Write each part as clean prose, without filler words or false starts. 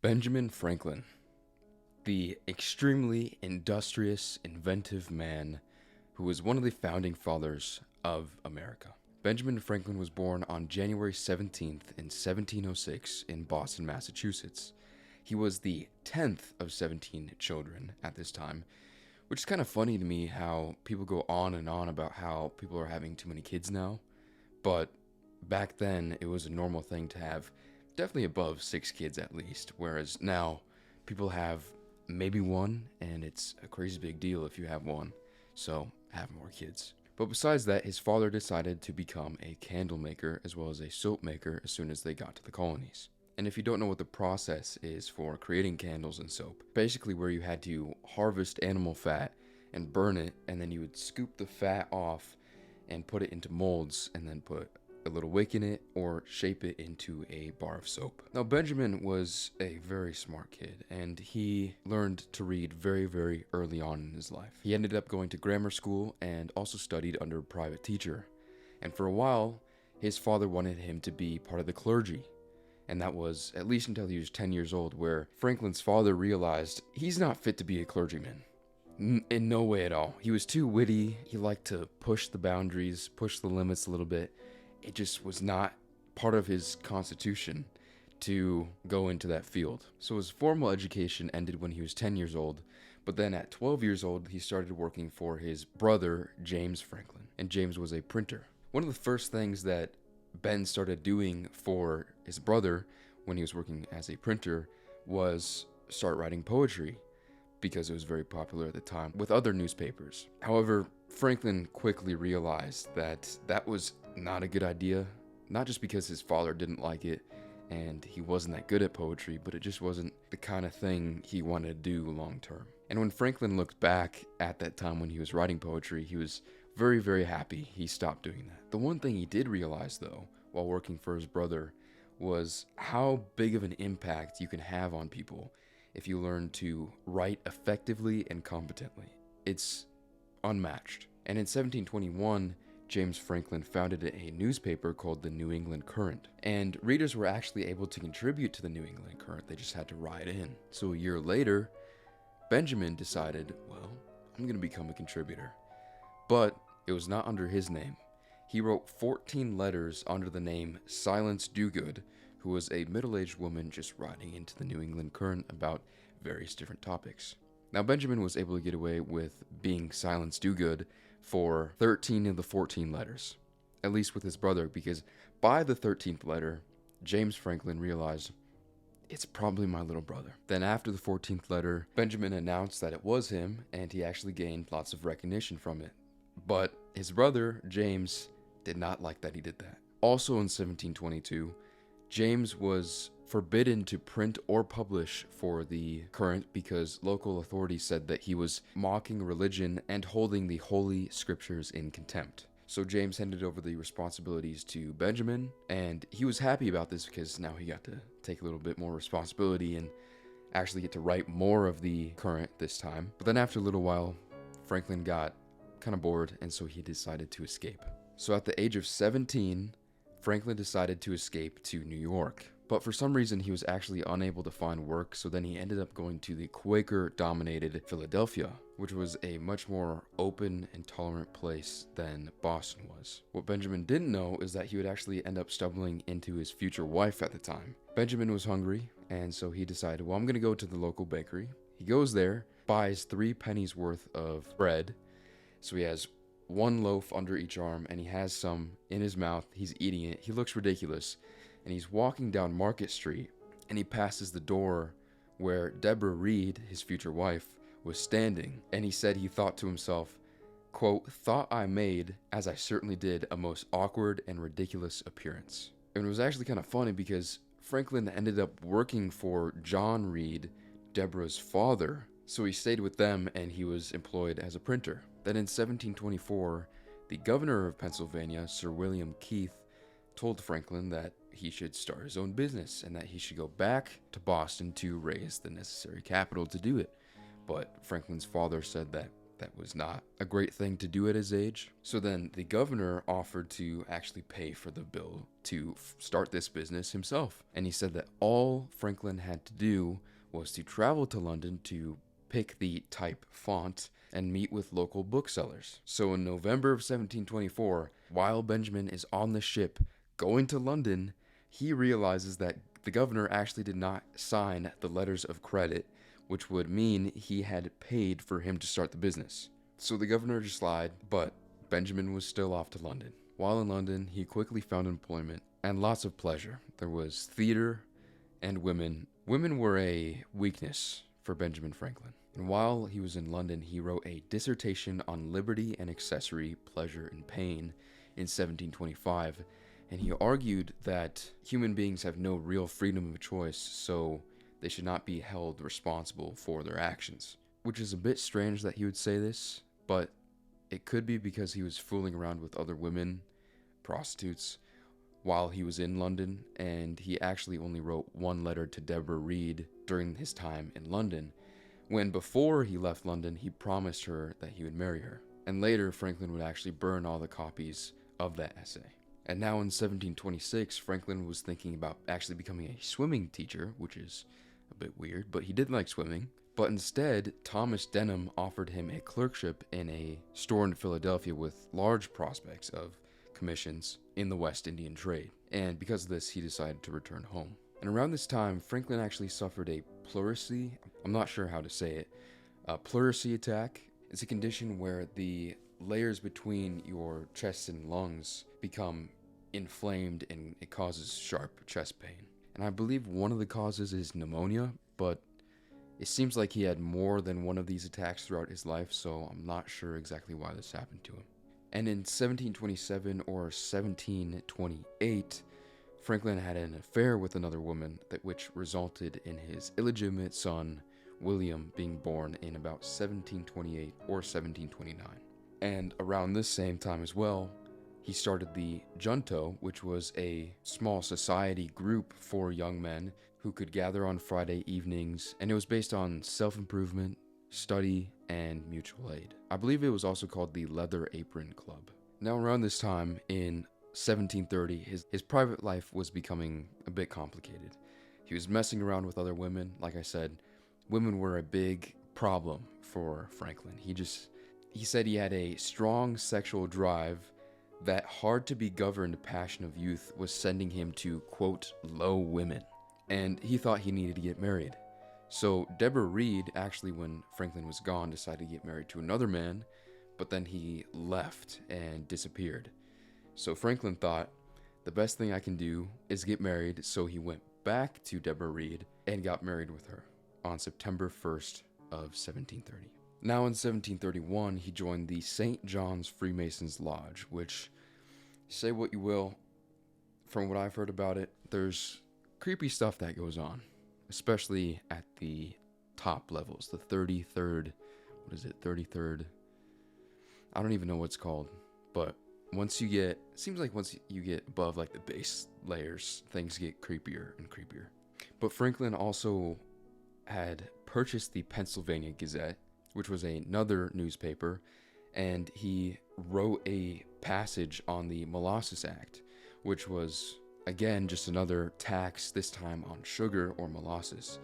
Benjamin Franklin, the extremely industrious, inventive man who was one of the founding fathers of America. Benjamin Franklin was born on January 17th in 1706 in Boston, Massachusetts. He was the 10th of 17 children at this time, which is kind of funny to me how people go on and on about how people are having too many kids now. But back then, it was a normal thing to have definitely above 6 kids at least, whereas now people have maybe one, and it's a crazy big deal if you have one, so have more kids. But besides that, his father decided to become a candle maker as well as a soap maker as soon as they got to the colonies. And if you don't know what the process is for creating candles and soap, basically where you had to harvest animal fat and burn it, and then you would scoop the fat off and put it into molds and then put a little wick in it or shape it into a bar of soap. Now, Benjamin was a very smart kid, and he learned to read very, very early on in his life. He ended up going to grammar school and also studied under a private teacher. And for a while, his father wanted him to be part of the clergy. And that was at least until he was 10 years old, where Franklin's father realized he's not fit to be a clergyman. In no way at all. He was too witty. He liked to push the boundaries, push the limits a little bit. It just was not part of his constitution to go into that field. So his formal education ended when he was 10 years old, but then at 12 years old, he started working for his brother, James Franklin, and James was a printer. One of the first things that Ben started doing for his brother when he was working as a printer was start writing poetry, because it was very popular at the time with other newspapers. However, Franklin quickly realized that that was not a good idea, not just because his father didn't like it and he wasn't that good at poetry, but it just wasn't the kind of thing he wanted to do long term. And when Franklin looked back at that time when he was writing poetry, he was very, very happy he stopped doing that. The one thing he did realize, though, while working for his brother, was how big of an impact you can have on people if you learn to write effectively and competently. It's unmatched. And in 1721, James Franklin founded a newspaper called the New England Courant. And readers were actually able to contribute to the New England Courant. They just had to write in. So a year later, Benjamin decided, well, I'm going to become a contributor. But it was not under his name. He wrote 14 letters under the name Silence Dogood, who was a middle-aged woman just writing into the New England Courant about various different topics. Now, Benjamin was able to get away with being Silence Dogood for 13 of the 14 letters, at least with his brother, because by the 13th letter, James Franklin realized, it's probably my little brother. Then after the 14th letter, Benjamin announced that it was him, and he actually gained lots of recognition from it. But his brother, James, did not like that he did that. Also in 1722, James was forbidden to print or publish for the Courant because local authorities said that he was mocking religion and holding the holy scriptures in contempt. So James handed over the responsibilities to Benjamin, and he was happy about this because now he got to take a little bit more responsibility and actually get to write more of the Courant this time. But then after a little while, Franklin got kind of bored, and so he decided to escape. So at the age of 17, Franklin decided to escape to New York. But for some reason, he was actually unable to find work, so then he ended up going to the Quaker-dominated Philadelphia, which was a much more open and tolerant place than Boston was. What Benjamin didn't know is that he would actually end up stumbling into his future wife at the time. Benjamin was hungry, and so he decided, well, I'm going to go to the local bakery. He goes there, buys 3 pennies worth of bread, so he has 1 loaf under each arm, and he has some in his mouth. He's eating it. He looks ridiculous. And he's walking down Market Street, and he passes the door where Deborah Reed, his future wife, was standing. And he said he thought to himself, quote, thought I made, as I certainly did, a most awkward and ridiculous appearance. And it was actually kind of funny because Franklin ended up working for John Reed, Deborah's father. So he stayed with them, and he was employed as a printer. Then in 1724, the governor of Pennsylvania, Sir William Keith, told Franklin that he should start his own business and that he should go back to Boston to raise the necessary capital to do it. But Franklin's father said that that was not a great thing to do at his age. So then the governor offered to actually pay for the bill to start this business himself. And he said that all Franklin had to do was to travel to London to pick the type font and meet with local booksellers. So in November of 1724, while Benjamin is on the ship going to London, he realizes that the governor actually did not sign the letters of credit, which would mean he had paid for him to start the business. So the governor just lied, but Benjamin was still off to London. While in London, he quickly found employment and lots of pleasure. There was theater and women. Women were a weakness for Benjamin Franklin. And while he was in London, he wrote a dissertation on liberty and accessory, pleasure and pain in 1725, and he argued that human beings have no real freedom of choice, so they should not be held responsible for their actions. Which is a bit strange that he would say this, but it could be because he was fooling around with other women, prostitutes, while he was in London, and he actually only wrote one letter to Deborah Reed during his time in London, when before he left London, he promised her that he would marry her. And later, Franklin would actually burn all the copies of that essay. And now in 1726, Franklin was thinking about actually becoming a swimming teacher, which is a bit weird, but he did like swimming. But instead, Thomas Denham offered him a clerkship in a store in Philadelphia with large prospects of commissions in the West Indian trade. And because of this, he decided to return home. And around this time, Franklin actually suffered a pleurisy. I'm not sure how to say it. A pleurisy attack. It's a condition where the layers between your chest and lungs become inflamed and it causes sharp chest pain. And I believe one of the causes is pneumonia, but it seems like he had more than one of these attacks throughout his life, so I'm not sure exactly why this happened to him. And in 1727 or 1728, Franklin had an affair with another woman, which resulted in his illegitimate son, William, being born in about 1728 or 1729. And around this same time as well, he started the Junto, which was a small society group for young men who could gather on Friday evenings, and it was based on self-improvement, study, and mutual aid. I believe it was also called the Leather Apron Club. Now around this time, in 1730, his private life was becoming a bit complicated. He was messing around with other women. Like I said, women were a big problem for Franklin. He said he had a strong sexual drive. That hard-to-be-governed passion of youth was sending him to, quote, low women. And he thought he needed to get married. So Deborah Reed, actually, when Franklin was gone, decided to get married to another man, but then he left and disappeared. So Franklin thought, the best thing I can do is get married, so he went back to Deborah Reed and got married with her on September 1st of 1730. Now in 1731, he joined the St. John's Freemasons Lodge, which, say what you will, from what I've heard about it, there's creepy stuff that goes on, especially at the top levels, the 33rd, 33rd? I don't even know what it's called, but once you get above like the base layers, things get creepier and creepier. But Franklin also had purchased the Pennsylvania Gazette, which was another newspaper, and he wrote a passage on the Molasses Act, which was, again, just another tax, this time on sugar or molasses,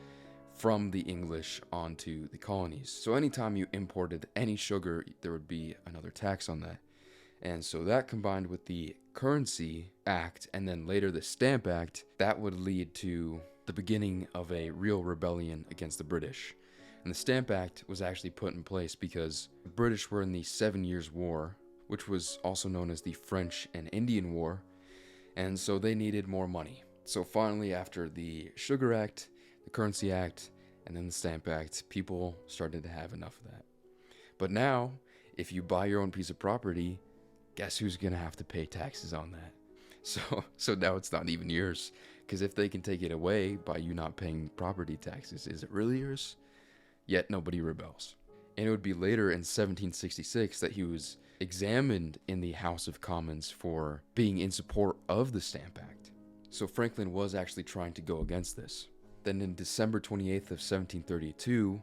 from the English onto the colonies. So anytime you imported any sugar, there would be another tax on that. And so that combined with the Currency Act and then later the Stamp Act, that would lead to the beginning of a real rebellion against the British. And the Stamp Act was actually put in place because the British were in the 7 Years' War, which was also known as the French and Indian War, and so they needed more money. So finally, after the Sugar Act, the Currency Act, and then the Stamp Act, people started to have enough of that. But now, if you buy your own piece of property, guess who's going to have to pay taxes on that? So now it's not even yours, because if they can take it away by you not paying property taxes, is it really yours? Yet nobody rebels. And it would be later in 1766 that he was examined in the House of Commons for being in support of the Stamp Act. So Franklin was actually trying to go against this. Then in December 28th of 1732,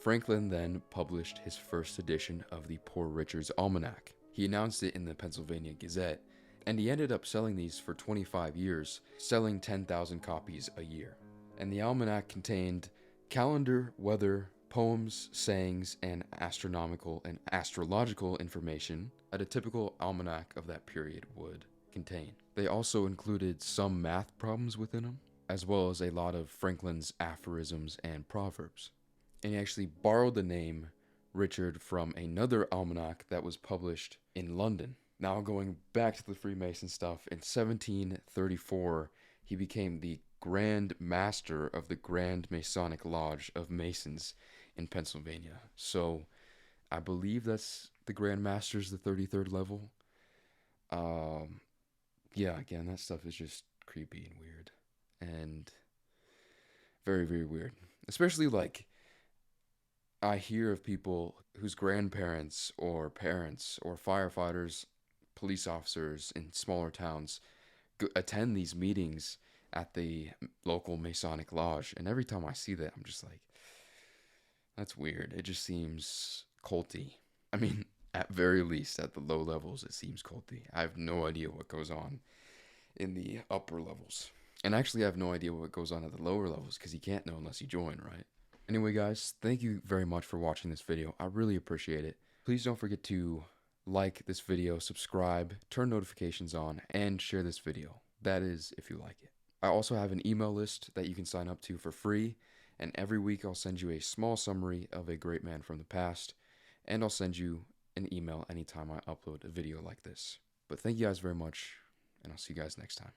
Franklin then published his first edition of the Poor Richard's Almanac. He announced it in the Pennsylvania Gazette, and he ended up selling these for 25 years, selling 10,000 copies a year. And the almanac contained calendar, weather, poems, sayings, and astronomical and astrological information that a typical almanac of that period would contain. They also included some math problems within them, as well as a lot of Franklin's aphorisms and proverbs. And he actually borrowed the name Richard from another almanac that was published in London. Now, going back to the Freemason stuff, in 1734, he became the Grand Master of the Grand Masonic Lodge of Masons in Pennsylvania. So, I believe that's the Grand Master's the 33rd level. Yeah, again, that stuff is just creepy and weird. And very, very weird. Especially, like, I hear of people whose grandparents or parents or firefighters, police officers in smaller towns attend these meetings at the local Masonic lodge, and every time I see that, I'm just like, that's weird. It just seems culty. I mean, at very least, at the low levels, it seems culty. I have no idea what goes on in the upper levels. And actually, I have no idea what goes on at the lower levels, because you can't know unless you join, right? Anyway, guys, thank you very much for watching this video. I really appreciate it. Please don't forget to like this video, subscribe, turn notifications on, and share this video. That is, if you like it. I also have an email list that you can sign up to for free, and every week I'll send you a small summary of a great man from the past, and I'll send you an email anytime I upload a video like this. But thank you guys very much, and I'll see you guys next time.